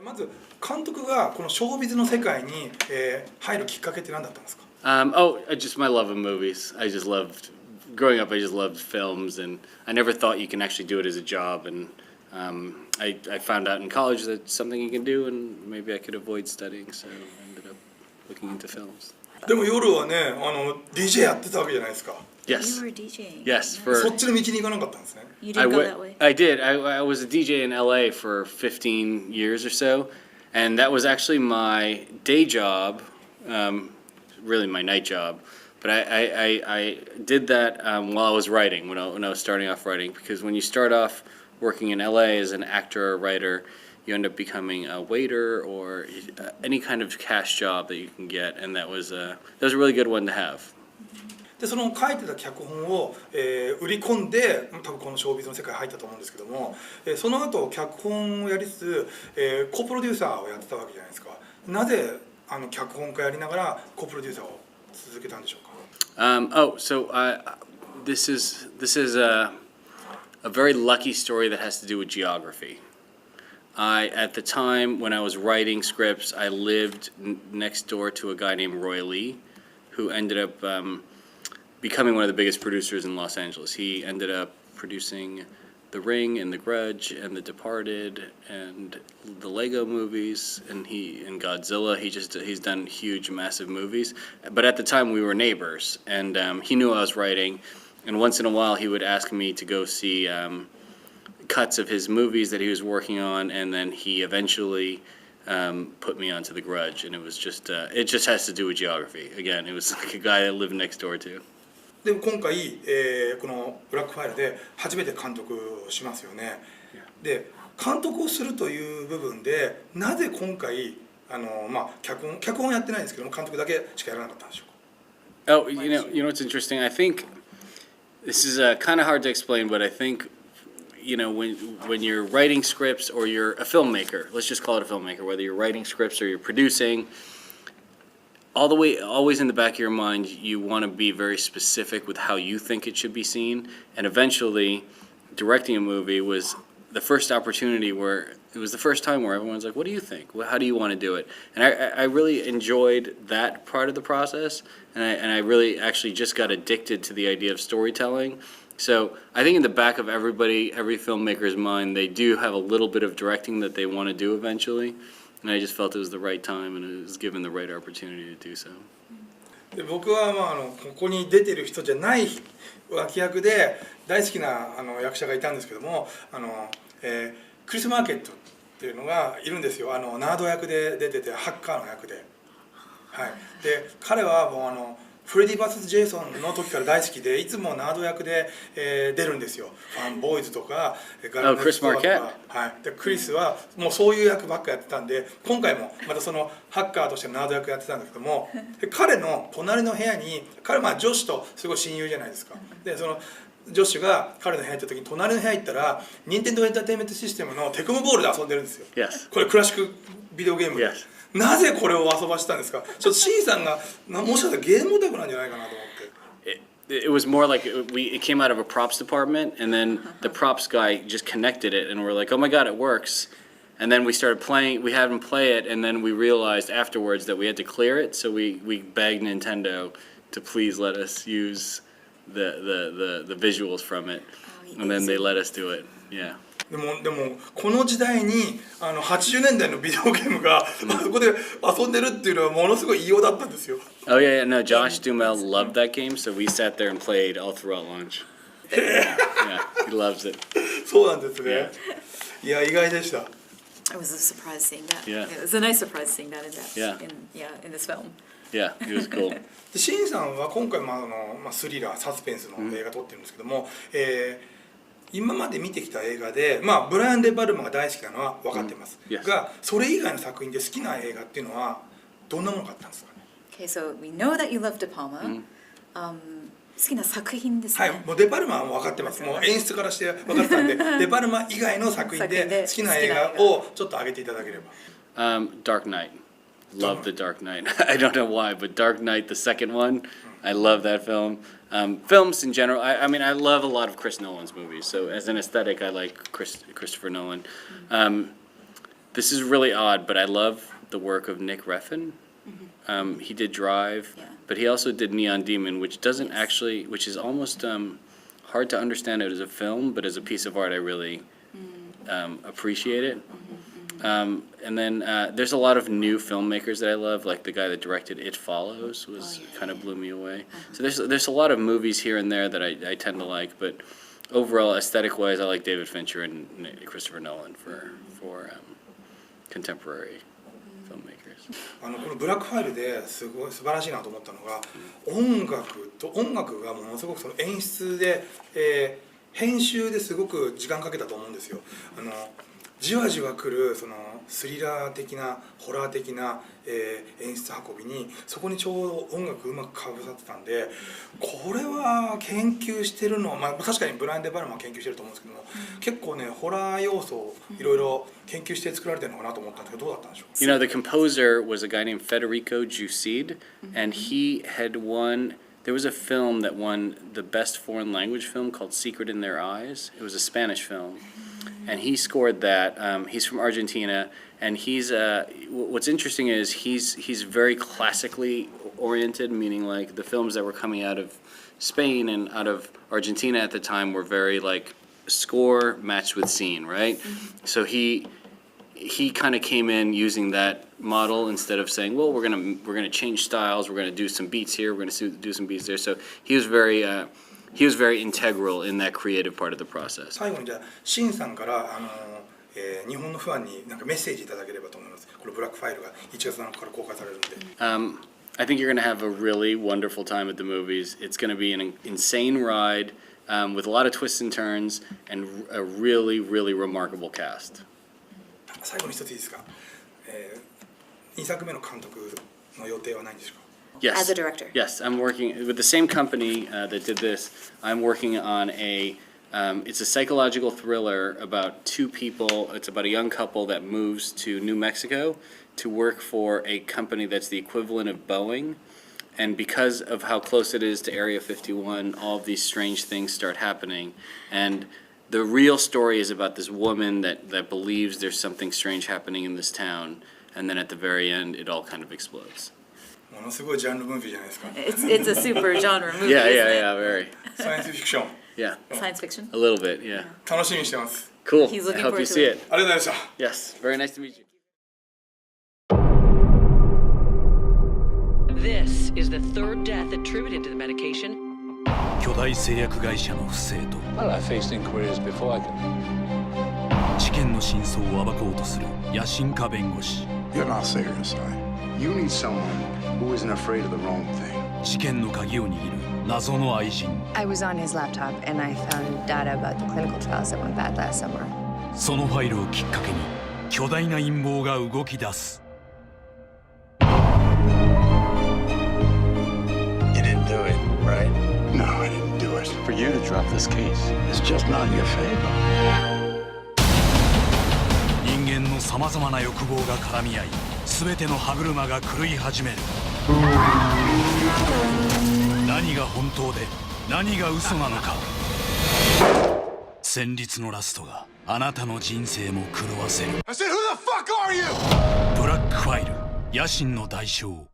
まず監督がこのショービズの世界に、入るきっかけって何だったんですか？Just my love of movies. I just loved growing up. I just loved films, and I never thought you can actually do it as a job. And I found out in college that it's something you can do, and maybe I could avoid studying. So I ended up looking into films. でも夜はね、DJ やってたわけじゃないですか。Yes. You were DJing. Yes. そっちの道に行かなかったんですね。You didn't go that way. I did. I was a DJ in LA for 15 years or so, and that was actually my day job, really my night job. But I did that while I was writing, when I was starting off writing, because when you start off working in LA as an actor or writer, you end up becoming a waiter or any kind of cash job that you can get, and that was a really good one to have. でその書いてた脚本を、売り込んで多分このショービズの世界に入ったと思うんですけども、その後脚本をやりつつ、コプロデューサーをやってたわけじゃないですか。なぜ脚本家やりながらコプロデューサーを続けたんでしょうか？ This is a very lucky story that has to do with geography. At the time when I was writing scripts, I lived next door to a guy named Roy Lee, who ended up becoming one of the biggest producers in Los Angeles. He ended up producing The Ring and The Grudge and The Departed and the Lego movies and Godzilla. He's done huge, massive movies. But at the time we were neighbors, and he knew I was writing. And once in a while he would ask me to go see cuts of his movies that he was working on, and then he eventually put me onto The Grudge. And it was it just has to do with geography. Again, it was like a guy I lived next door to. でも今回、このブラックファイルで初めて監督をしますよね。で監督をするという部分でなぜ今回脚本やってないんですけども監督だけしかやらなかったんでしょうか？ Oh, you know what's interesting? I think this is kind of hard to explain, but I think when you're writing scripts or you're a filmmaker, let's just call it a filmmaker, whether you're writing scripts or you're producing. Always in the back of your mind, you want to be very specific with how you think it should be seen. And eventually, directing a movie was the first opportunity where it was the first time where everyone's like, "What do you think? How do you want to do it?" And I really enjoyed that part of the process, and I really actually just got addicted to the idea of storytelling. So I think in the back of every filmmaker's mind, they do have a little bit of directing that they want to do eventually. And I just felt it was the right time, and it was given the right opportunity to do so. で僕はここに出てる人じゃない脇役で大好きな役者がいたんですけどもクリス・マーケットっていうのがいるんですよ。ナード役で出ててハッカーの役で、はい、で彼はもうフレディ vs ジェイソンの時から大好きでいつもナード役で、出るんですよ。ファンボーイズとかガルネットとか、はい、でクリスはもうそういう役ばっかやってたんで今回もまたそのハッカーとしてナード役やってたんだけどもで彼の隣の部屋に彼はジョシュとすごい親友じゃないですか。でそのジョシュが彼の部屋行った時に隣の部屋行ったら任天堂エンターテインメントシステムのテクモボールで遊んでるんですよ。Yes. これクラシックビデオゲームで。Yes.なぜこれを遊ばしたんですか？ちょっとシンさんがもしかしたらゲームオタクなんじゃないかなと思って。It was more like it came out of a props department, and then the props guy just connected it, and we're like, oh my god, it works. And then we started playing. We had him play it, and then we realized afterwards that we had to clear it. So we begged Nintendo to please let us use the visuals from it, and then they let us do it. Yeah.でもこの時代に80年代のビデオゲームがそこで遊んでるっていうのはものすごい異様だったんですよ。Oh yeah, no, Josh Duhamel loved that game, so we sat there and played all throughout lunch. Yeah, he loves it. そうなんですね。いや意外でした。It was a surprise seeing that. Yeah. It was a nice surprise seeing that in this film. Yeah, it was cool. でシンさんは今回スリラーサスペンスの映画撮ってるんですけども。今まで見てきた映画で、ブライアン・デ・パルマが大好きなのは分かってます、がそれ以外の作品で好きな映画っていうのはどんなものがあったんですかね？ Okay, so we know that you love De Palma. 好きな作品ですね。はい、もうデ・パルマはもう分かってます。もう演出からして分かってたんでデ・パルマ以外の作品で好きな映画をちょっと挙げていただければ。Dark Knight. Love the Dark Knight. I don't know why, but Dark Knight, the second one, I love that film. Films in general, I mean, I love a lot of Chris Nolan's movies. So as an aesthetic, I like Christopher Nolan. This is really odd, but I love the work of Nick Refn. He did Drive, Yeah. but he also did Neon Demon, which doesn't Yes. actually, which is almost hard to understand it as a film, but as a piece of art, I really appreciate it. And then there's a lot of new filmmakers that I love, like the guy that directed It Follows kind of blew me away. So there's a lot of movies here and there that I tend to like, but overall, aesthetic-wise, I like David Fincher and Christopher Nolan for contemporary filmmakers. このブラックファイルですごい素晴らしいなと思ったのが、音楽がものすごくその演出で、編集ですごく時間かけたと思うんですよ。じわじわくるそのスリラー的なホラー的な、演出運びにそこにちょうど音楽うまくかぶさってたんで、これは研究してるの、確かにブライアン・デ・パルマは研究してると思うんですけども、結構ねホラー要素をいろいろ研究して作られてるのかなと思ったんですけど、どうだったんでしょう。 You know, the composer was a guy named Federico Giusid, and he had won. There was a film that won the best foreign language film called Secret in Their Eyes. It was a Spanish film, and he scored that. He's from Argentina, and he's what's interesting is he's very classically oriented, meaning like the films that were coming out of Spain and out of Argentina at the time were very like score matched with scene, right? So he kind of came in using that model instead of saying, well, we're gonna change styles, we're gonna do some beats here, we're gonna do some beats there. So he was very integral in that creative part of the process. 最後にじゃあシンさんから日本のファンになんかメッセージいただければと思います。このブラックファイルが1月7日から公開されるんで。I think you're gonna have a really wonderful time at the movies. It's gonna be an insane ride with a lot of twists and turns and a really, really remarkable cast. 最後に一ついいですか。2作目の監督の予定はないんでしょうか。 Yes. As a director. Yes, I'm working with the same company that did this. I'm working on it's a psychological thriller about two people. It's about a young couple that moves to New Mexico to work for a company that's the equivalent of Boeing. And because of how close it is to Area 51, all of these strange things start happening. And the real story is about this woman that believes there's something strange happening in this town. And then at the very end, it all kind of explodes. ものすごいジャンルムービーじゃないですか。 It's a super genre movie. Yeah, isn't yeah, it? yeah, very. サイエンスフィクション。 Yeah, Science fiction. a little bit, yeah. 楽しみにしてます。 Cool. He's I looking hope you forward to see it. it. ありがとうございました。 Yes, very nice to meet you. This is the third death attributed to the medication. 巨大製薬会社の不正と Well, I faced inquiries before I could. 事件の真相を暴こうとする野心家弁護士 You're not serious, are you? You need someone who isn't afraid of the wrong thing. 事件の鍵を握る謎の愛人 I was on his laptop and I found data about the clinical trials that went bad last summer. そのファイルをきっかけに巨大な陰謀が動き出す You didn't do it, right? No, I didn't do it. For you to drop this case. It's just not in your favor. 人間のさまざまな欲望が絡み合い全ての歯車が狂い始める何が本当で何が嘘なのか戦慄のラストがあなたの人生も狂わせる I said, who the fuck are you? ブラックファイル野心の代償